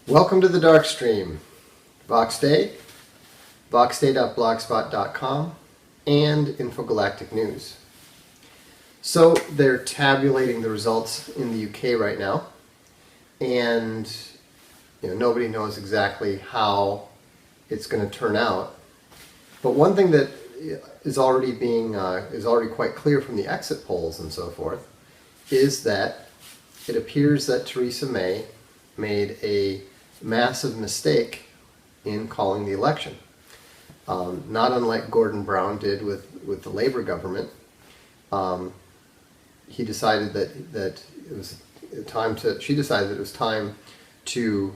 Welcome to the Darkstream. VoxDay, VoxDay.blogspot.com, and Infogalactic News. So they're tabulating the results in the UK right now, and nobody knows exactly how it's going to turn out. But one thing that is already quite clear from the exit polls and so forth is that it appears that Theresa May made a massive mistake in calling the election. Not unlike Gordon Brown did with the Labour government, he decided that it was time to. She decided that it was time to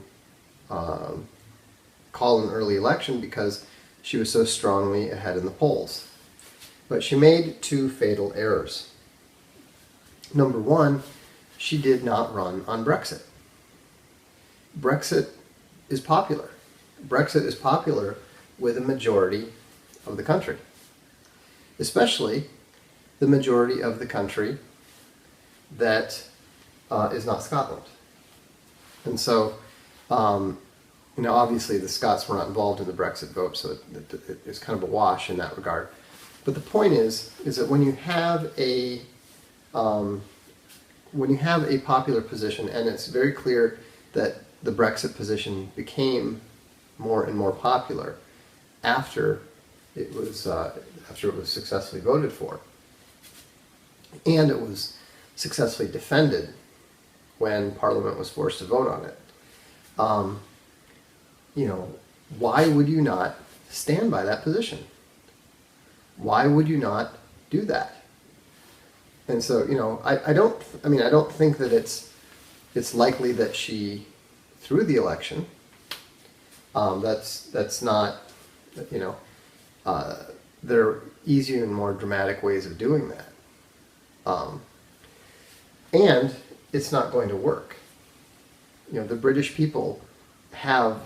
call an early election because she was so strongly ahead in the polls. But she made two fatal errors. Number one, she did not run on Brexit. Brexit is popular. Brexit is popular with a majority of the country, especially the majority of the country that is not Scotland. And so, obviously the Scots were not involved in the Brexit vote, so it's kind of a wash in that regard. But the point is that when you have a popular position, and it's very clear that the Brexit position became more and more popular after it was successfully voted for, and it was successfully defended when Parliament was forced to vote on it. Why would you not stand by that position? Why would you not do that? And so, I don't think that it's likely that she threw the election. That's not, there are easier and more dramatic ways of doing that. And it's not going to work. The British people have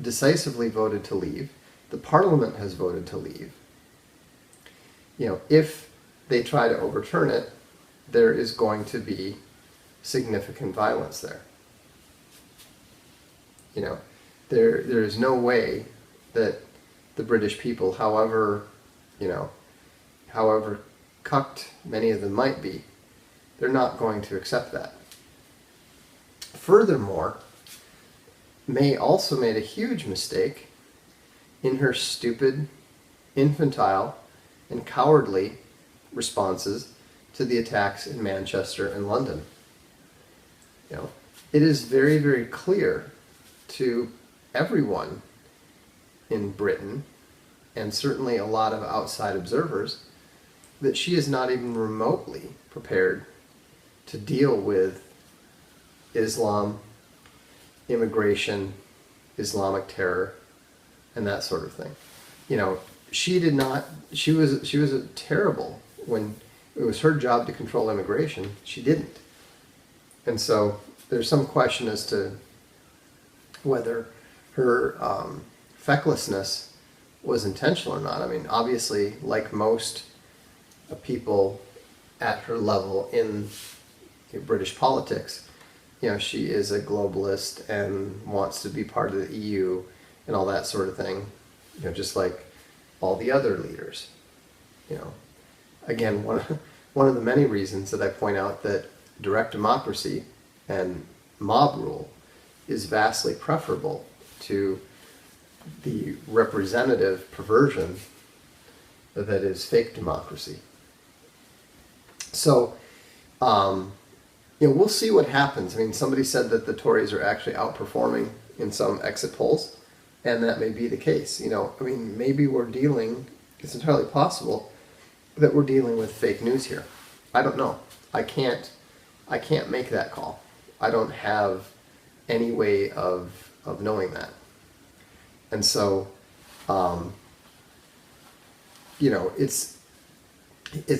decisively voted to leave. The Parliament has voted to leave. If they try to overturn it, there is going to be significant violence there. There is no way that the British people, however cucked many of them might be, they're not going to accept that. Furthermore, May also made a huge mistake in her stupid, infantile, and cowardly responses to the attacks in Manchester and London. It is very, very clear to everyone in Britain, and certainly a lot of outside observers, that she is not even remotely prepared to deal with Islam, immigration, Islamic terror, and that sort of thing. She did not. She was terrible when it was her job to control immigration. She didn't, and so there's some question as to whether her fecklessness was intentional or not. Obviously, like most people at her level in British politics, she is a globalist and wants to be part of the EU and all that sort of thing, just like all the other leaders. Again, one of the many reasons that I point out that direct democracy and mob rule is vastly preferable to the representative perversion that is fake democracy. So, we'll see what happens. Somebody said that the Tories are actually outperforming in some exit polls, and that may be the case. Maybe it's entirely possible that we're dealing with fake news here. I don't know. I can't make that call. I don't have any way of knowing that. And so, it's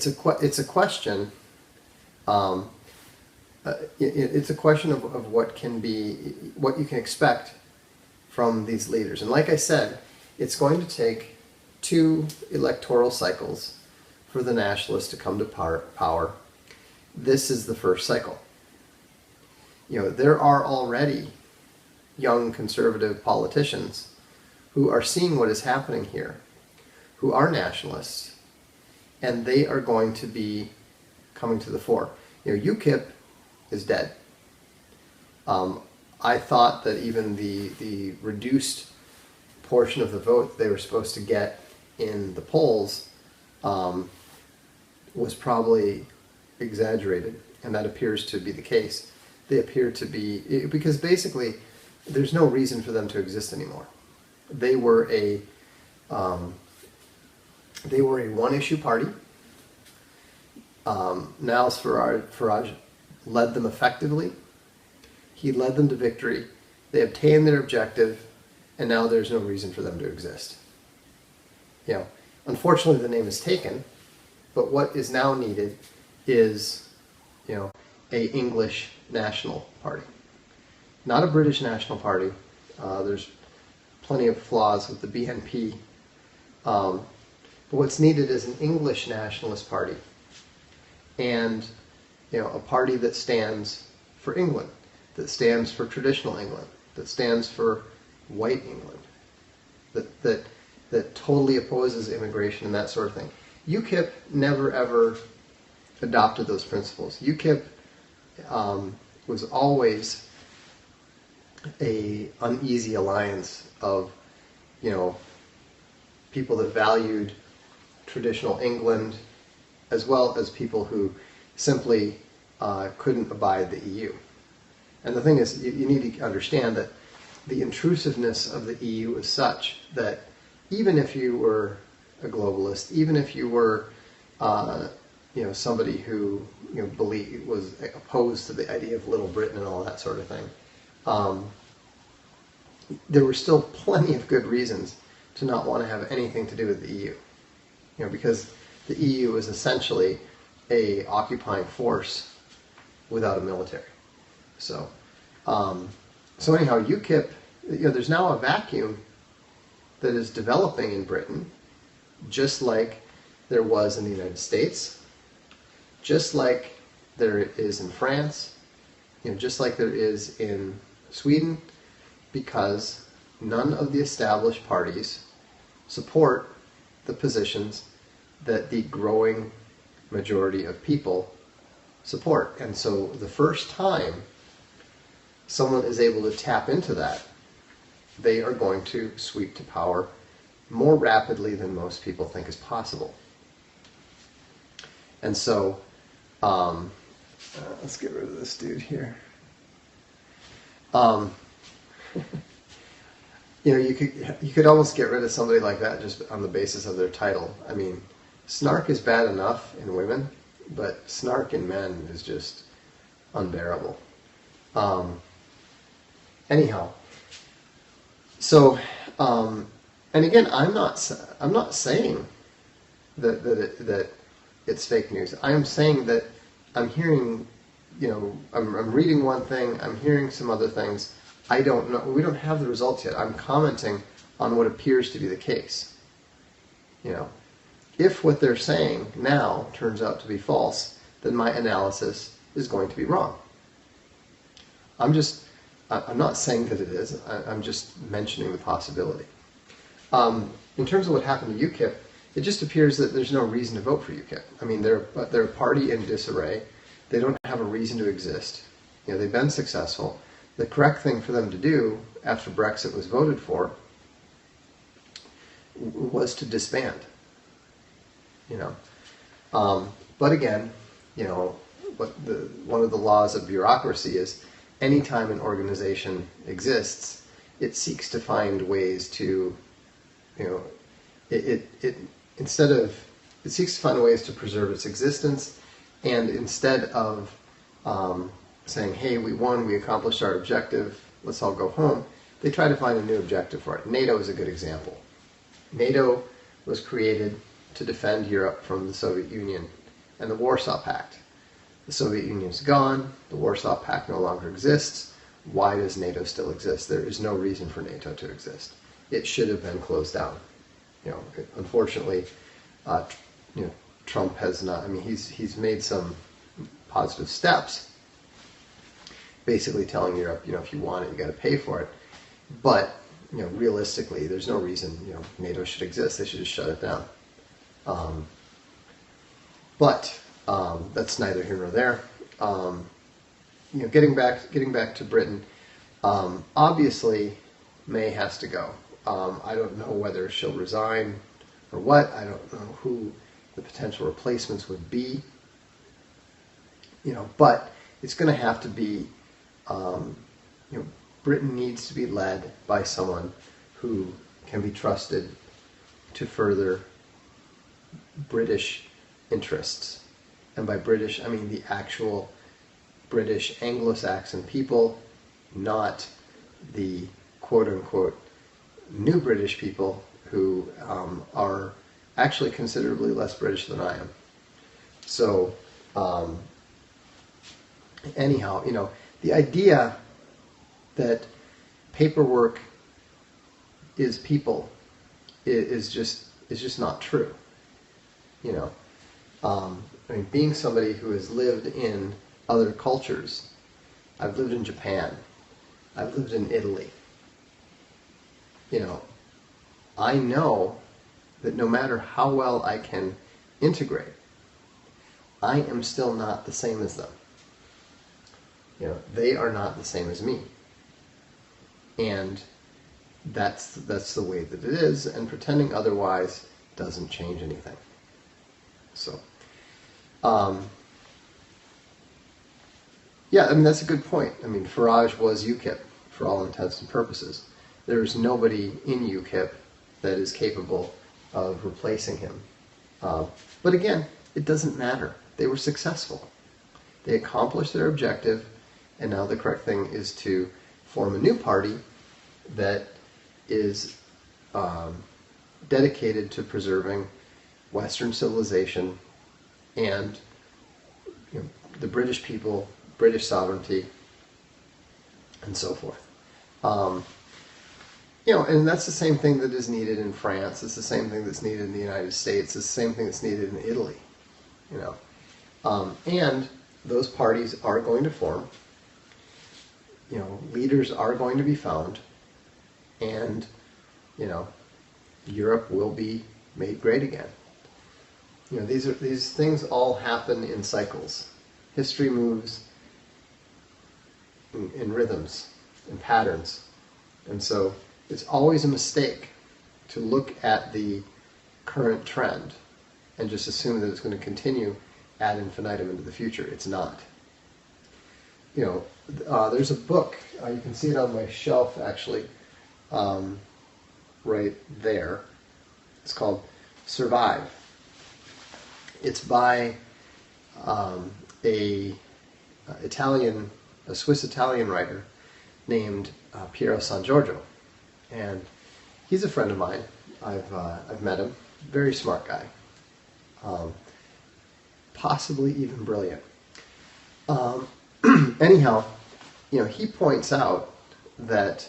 a question. It's a question of what you can expect from these leaders. And like I said, it's going to take 2 electoral cycles for the nationalists to come to power. This is the first cycle. There are already young conservative politicians who are seeing what is happening here, who are nationalists, and they are going to be coming to the fore. UKIP is dead. I thought that even the reduced portion of the vote they were supposed to get in the polls was probably exaggerated, and that appears to be the case. They appear to be, because basically there's no reason for them to exist anymore. They were a one-issue party. Niles Farage led them effectively. He led them to victory. They obtained their objective, and now there's no reason for them to exist. Unfortunately, the name is taken, but what is now needed is, a English national party, not a British national party. There's plenty of flaws with the BNP, but what's needed is an English nationalist party, and a party that stands for England, that stands for traditional England, that stands for white England, that totally opposes immigration and that sort of thing. UKIP never ever adopted those principles. UKIP was always a uneasy alliance of people that valued traditional England, as well as people who simply couldn't abide the EU. And the thing is, you need to understand that the intrusiveness of the EU is such that even if you were a globalist, even if you were somebody who was opposed to the idea of Little Britain and all that sort of thing, there were still plenty of good reasons to not want to have anything to do with the EU. Because the EU is essentially a occupying force without a military. So anyhow, UKIP, there's now a vacuum that is developing in Britain, just like there was in the United States, just like there is in France, just like there is in Sweden, because none of the established parties support the positions that the growing majority of people support. And so the first time someone is able to tap into that, they are going to sweep to power more rapidly than most people think is possible. And so, let's get rid of this dude here. You could almost get rid of somebody like that just on the basis of their title. I mean, snark is bad enough in women, but snark in men is just unbearable. Anyhow, so and again, I'm not saying that it's fake news. I am saying that I'm hearing, I'm reading one thing, I'm hearing some other things. I don't know. We don't have the results yet. I'm commenting on what appears to be the case. If what they're saying now turns out to be false, then my analysis is going to be wrong. I'm not saying that it is. I'm just mentioning the possibility. In terms of what happened to UKIP, it just appears that there's no reason to vote for UKIP. I mean, they're a party in disarray. They don't have a reason to exist. They've been successful. The correct thing for them to do after Brexit was voted for was to disband. But again, one of the laws of bureaucracy is anytime an organization exists, it seeks to find ways to, it seeks to find ways to preserve its existence, and instead of saying, hey, we won, we accomplished our objective, let's all go home, they try to find a new objective for it. NATO is a good example. NATO was created to defend Europe from the Soviet Union and the Warsaw Pact. The Soviet Union's gone, the Warsaw Pact no longer exists. Why does NATO still exist? There is no reason for NATO to exist. It should have been closed down. Unfortunately, Trump has not. I mean, he's made some positive steps, basically telling Europe, if you want it, you got to pay for it. But, realistically, there's no reason, NATO should exist. They should just shut it down. But that's neither here nor there. Getting back to Britain, obviously May has to go. I don't know whether she'll resign or what. I don't know who the potential replacements would be. But it's going to have to be, Britain needs to be led by someone who can be trusted to further British interests. And by British, I mean the actual British Anglo-Saxon people, not the quote-unquote new British people who are actually considerably less British than I am. So, anyhow, the idea that paperwork is people is just not true. Being somebody who has lived in other cultures, I've lived in Japan, I've lived in Italy. I know that no matter how well I can integrate, I am still not the same as them. They are not the same as me. And that's the way that it is, and pretending otherwise doesn't change anything. So, that's a good point. Farage was UKIP for all intents and purposes. There's nobody in UKIP that is capable of replacing him. But again, it doesn't matter. They were successful. They accomplished their objective, and now the correct thing is to form a new party that is dedicated to preserving Western civilization and the British people, British sovereignty, and so forth. And that's the same thing that is needed in France. It's the same thing that's needed in the United States. It's the same thing that's needed in Italy. And those parties are going to form. Leaders are going to be found, and Europe will be made great again. These things all happen in cycles. History moves in rhythms and patterns, and so it's always a mistake to look at the current trend and just assume that it's going to continue ad infinitum into the future. It's not. There's a book, you can see it on my shelf actually, right there. It's called Survive. It's by a Swiss-Italian writer named Piero San Giorgio. And he's a friend of mine. I've met him. Very smart guy. Possibly even brilliant. Anyhow, he points out that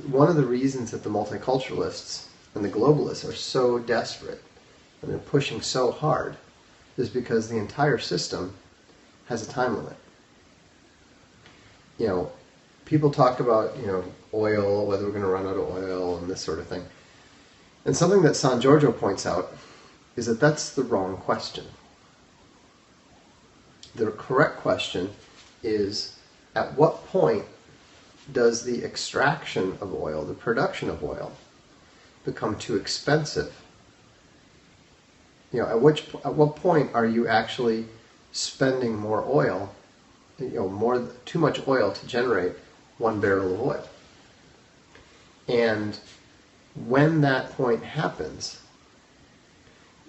one of the reasons that the multiculturalists and the globalists are so desperate and they're pushing so hard is because the entire system has a time limit. People talk about, oil, whether we're going to run out of oil and this sort of thing. And something that San Giorgio points out is that that's the wrong question. The correct question is, at what point does the extraction of oil, the production of oil, become too expensive? At what point are you actually spending more oil, too much oil to generate 1 barrel of oil? And when that point happens,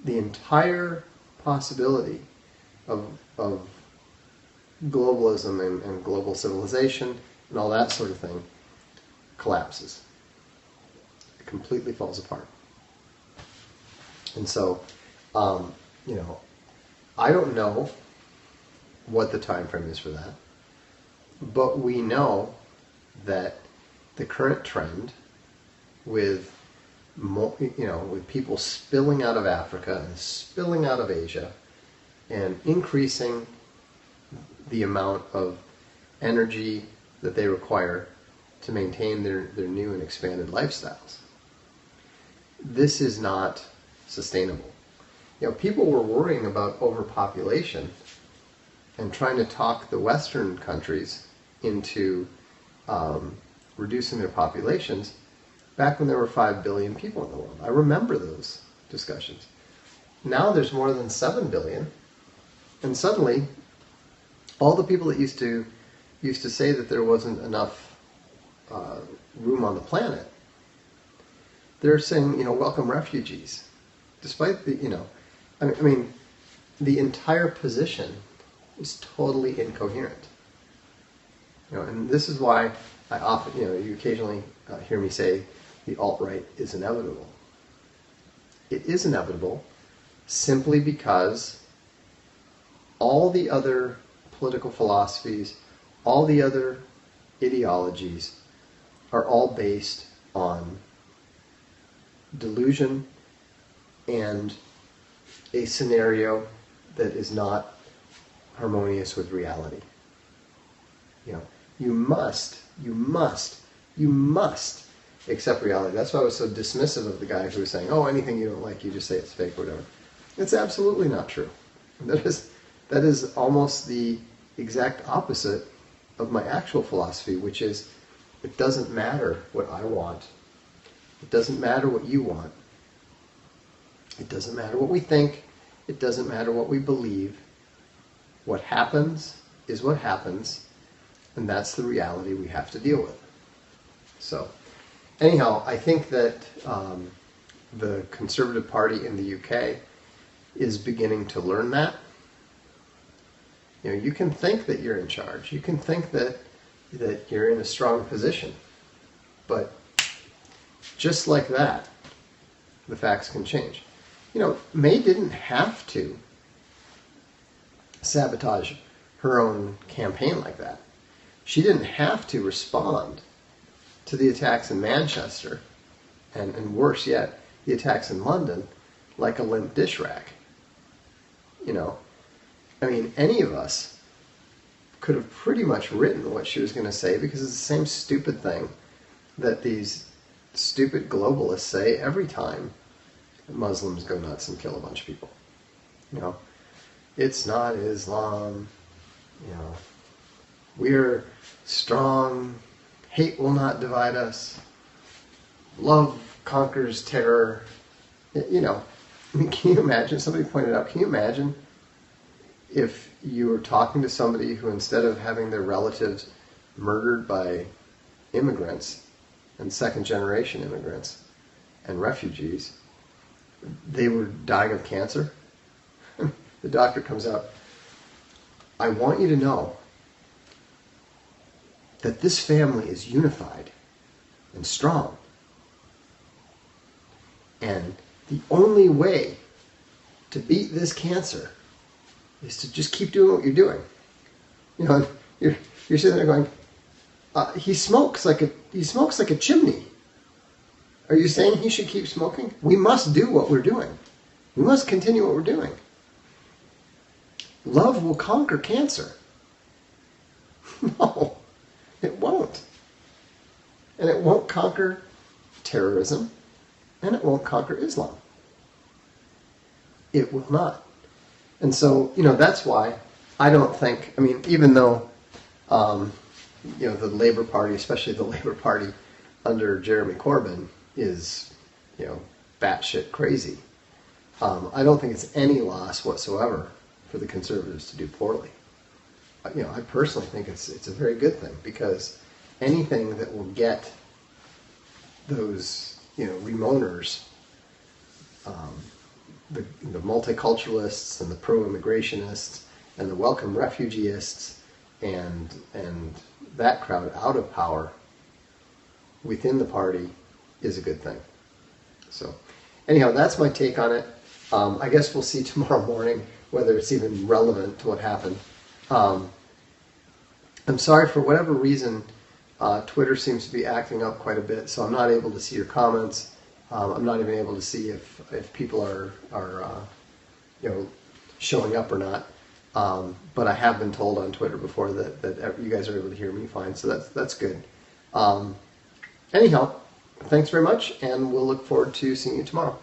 the entire possibility of globalism and global civilization and all that sort of thing collapses. It completely falls apart. And so, I don't know what the time frame is for that, but we know that the current trend with with people spilling out of Africa and spilling out of Asia and increasing the amount of energy that they require to maintain their new and expanded lifestyles. This is not sustainable. People were worrying about overpopulation and trying to talk the Western countries into reducing their populations back when there were 5 billion people in the world. I remember those discussions. Now there's more than 7 billion, and suddenly all the people that used to say that there wasn't enough room on the planet, they're saying, welcome refugees. Despite the, I mean, the entire position is totally incoherent. And this is why I often, you occasionally hear me say the alt-right is inevitable. It is inevitable simply because all the other political philosophies, all the other ideologies are all based on delusion and a scenario that is not harmonious with reality. You must accept reality. That's why I was so dismissive of the guy who was saying, oh, anything you don't like, you just say it's fake or whatever. It's absolutely not true. That is almost the exact opposite of my actual philosophy, which is it doesn't matter what I want. It doesn't matter what you want. It doesn't matter what we think. It doesn't matter what we believe. What happens is what happens, and that's the reality we have to deal with. So, anyhow, I think that the Conservative Party in the UK is beginning to learn that. You can think that you're in charge. You can think that you're in a strong position. But just like that, the facts can change. May didn't have to sabotage her own campaign like that. She didn't have to respond to the attacks in Manchester, and worse yet, the attacks in London, like a limp dish rack. Any of us could have pretty much written what she was going to say, because it's the same stupid thing that these stupid globalists say every time Muslims go nuts and kill a bunch of people. It's not Islam. We're strong. Hate will not divide us. Love conquers terror. Can you imagine? Somebody pointed out, can you imagine if you were talking to somebody who, instead of having their relatives murdered by immigrants and second-generation immigrants and refugees, they were dying of cancer? The doctor comes out, I want you to know that this family is unified and strong. And the only way to beat this cancer is to just keep doing what you're doing. You're sitting there going, he smokes like a chimney. Are you saying he should keep smoking? We must do what we're doing. We must continue what we're doing. Love will conquer cancer. No, it won't. And it won't conquer terrorism, and it won't conquer Islam. It will not. And so, that's why I don't think, even though, the Labour Party, especially the Labour Party under Jeremy Corbyn, is, batshit crazy, I don't think it's any loss whatsoever for the Conservatives to do poorly. I personally think it's a very good thing, because anything that will get those, remoaners, the multiculturalists and the pro-immigrationists and the welcome refugeeists and that crowd out of power within the party is a good thing. So, anyhow, that's my take on it. I guess we'll see tomorrow morning whether it's even relevant to what happened. I'm sorry, for whatever reason, Twitter seems to be acting up quite a bit, so I'm not able to see your comments. I'm not even able to see if people are showing up or not. But I have been told on Twitter before that you guys are able to hear me fine, so that's good. Anyhow, thanks very much, and we'll look forward to seeing you tomorrow.